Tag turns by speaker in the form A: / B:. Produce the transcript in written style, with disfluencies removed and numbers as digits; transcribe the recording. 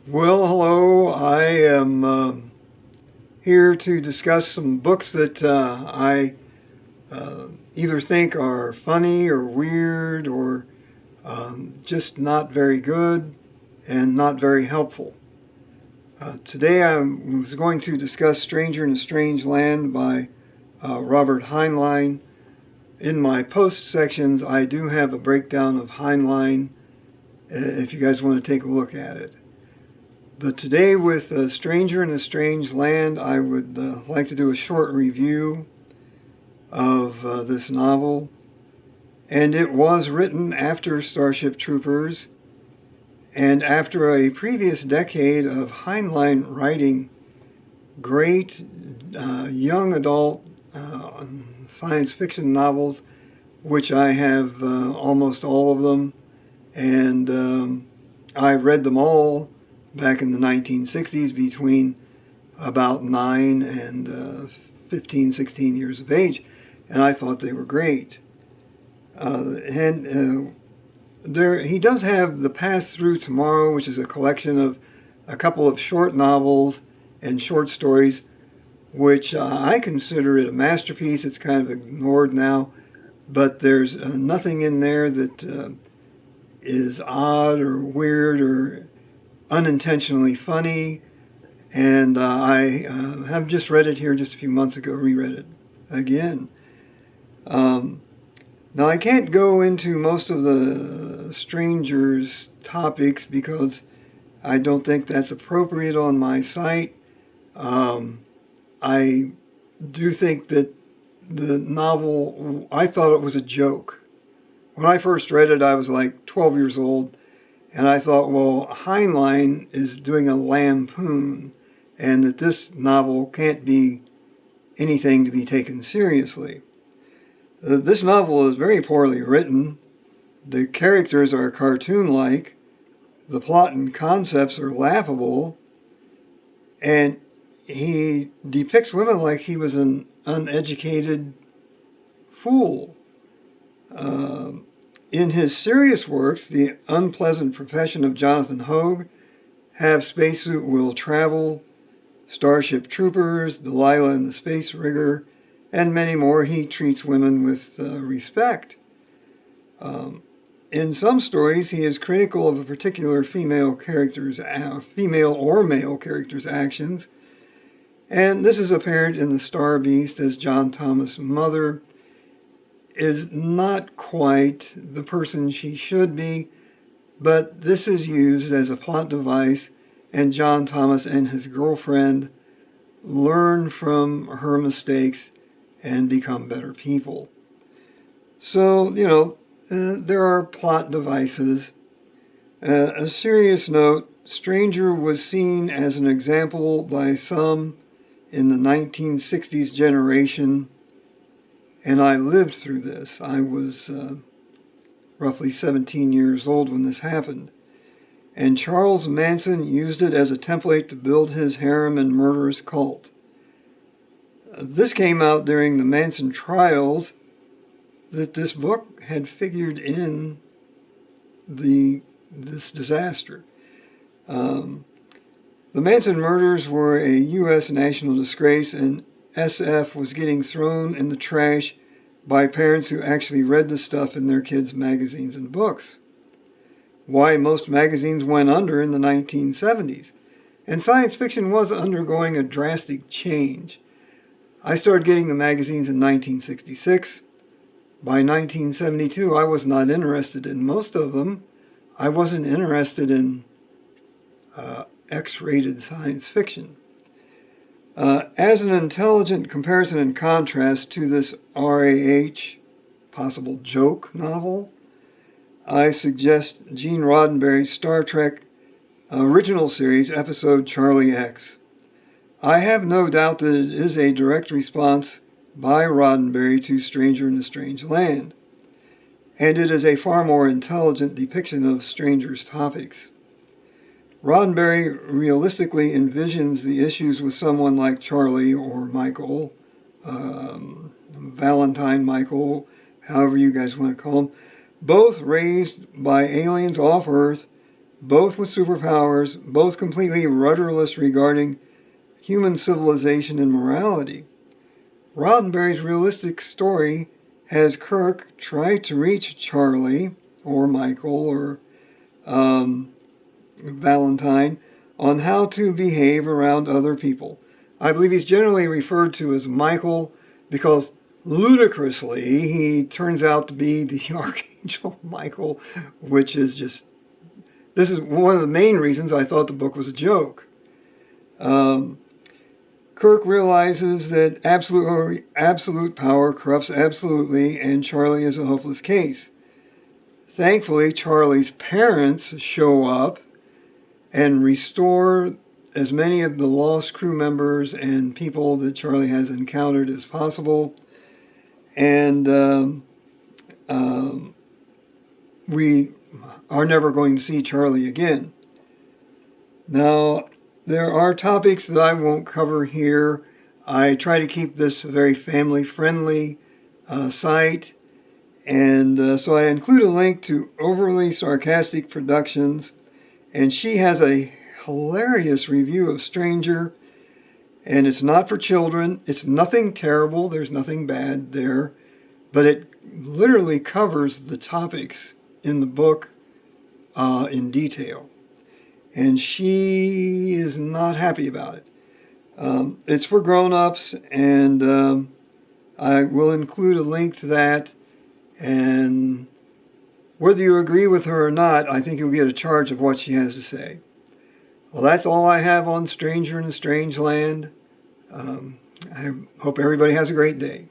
A: Well, hello. I am here to discuss some books that I either think are funny or weird or just not very good and not very helpful. Today I was going to discuss Stranger in a Strange Land by Robert Heinlein. In my post sections, I do have a breakdown of Heinlein if you guys want to take a look at it. But today with Stranger in a Strange Land, I would like to do a short review of this novel. And it was written after Starship Troopers and after a previous decade of Heinlein writing great young adult science fiction novels, which I have almost all of them. And I read them all back in the 1960s between about 9 and 15, 16 years of age, and I thought they were great. He does have The Pass Through Tomorrow, which is a collection of a couple of short novels and short stories, which I consider it a masterpiece. It's kind of ignored now, but there's nothing in there that is odd or weird or unintentionally funny, and I have just read it here just a few months ago, reread it again. Now I can't go into most of the Stranger's topics because I don't think that's appropriate on my site. I do think that the novel, I thought it was a joke. When I first read it, I was like 12 years old. And I thought, well, Heinlein is doing a lampoon, and that this novel can't be anything to be taken seriously. This novel is very poorly written. The characters are cartoon-like. The plot and concepts are laughable. And he depicts women like he was an uneducated fool. In his serious works, The Unpleasant Profession of Johnathan Hoag, Have Spacesuit Will Travel, Starship Troopers, Delilah and the Space Rigger, and many more, he treats women with respect. In some stories, he is critical of a particular female or male character's actions, and this is apparent in The Star Beast, as John Thomas' mother is not quite the person she should be, but this is used as a plot device, and John Thomas and his girlfriend learn from her mistakes and become better people. So, there are plot devices. A serious note, Stranger was seen as an example by some in the 1960s generation, and I lived through this. I was roughly 17 years old when this happened. And Charles Manson used it as a template to build his harem and murderous cult. This came out during the Manson trials, that this book had figured in this disaster. The Manson murders were a U.S. national disgrace, and SF was getting thrown in the trash by parents who actually read the stuff in their kids' magazines and books. Why most magazines went under in the 1970s. And science fiction was undergoing a drastic change. I started getting the magazines in 1966. By 1972, I was not interested in most of them. I wasn't interested in X-rated science fiction. As an intelligent comparison and contrast to this RAH, possible joke novel, I suggest Gene Roddenberry's Star Trek original series episode Charlie X. I have no doubt that it is a direct response by Roddenberry to Stranger in a Strange Land, and it is a far more intelligent depiction of Stranger's topics. Roddenberry realistically envisions the issues with someone like Charlie or Michael, Valentine Michael, however you guys want to call him, both raised by aliens off Earth both with superpowers, both completely rudderless regarding human civilization and morality. Roddenberry's realistic story has Kirk try to reach Charlie, or Michael, or Valentine, on how to behave around other people. I believe he's generally referred to as Michael because ludicrously he turns out to be the Archangel Michael, which is just, this is one of the main reasons I thought the book was a joke. Kirk realizes that absolute power corrupts absolutely, and Charlie is a hopeless case. Thankfully, Charlie's parents show up and restore as many of the lost crew members and people that Charlie has encountered as possible. And we are never going to see Charlie again. Now, there are topics that I won't cover here. I try to keep this a very family-friendly site. And so I include a link to Overly Sarcastic Productions. And she has a hilarious review of Stranger. And it's not for children. It's nothing terrible. There's nothing bad there. But it literally covers the topics in the book in detail. And she is not happy about it. It's for grown-ups, and I will include a link to that. And whether you agree with her or not, I think you'll get a charge of what she has to say. Well, that's all I have on Stranger in a Strange Land. I hope everybody has a great day.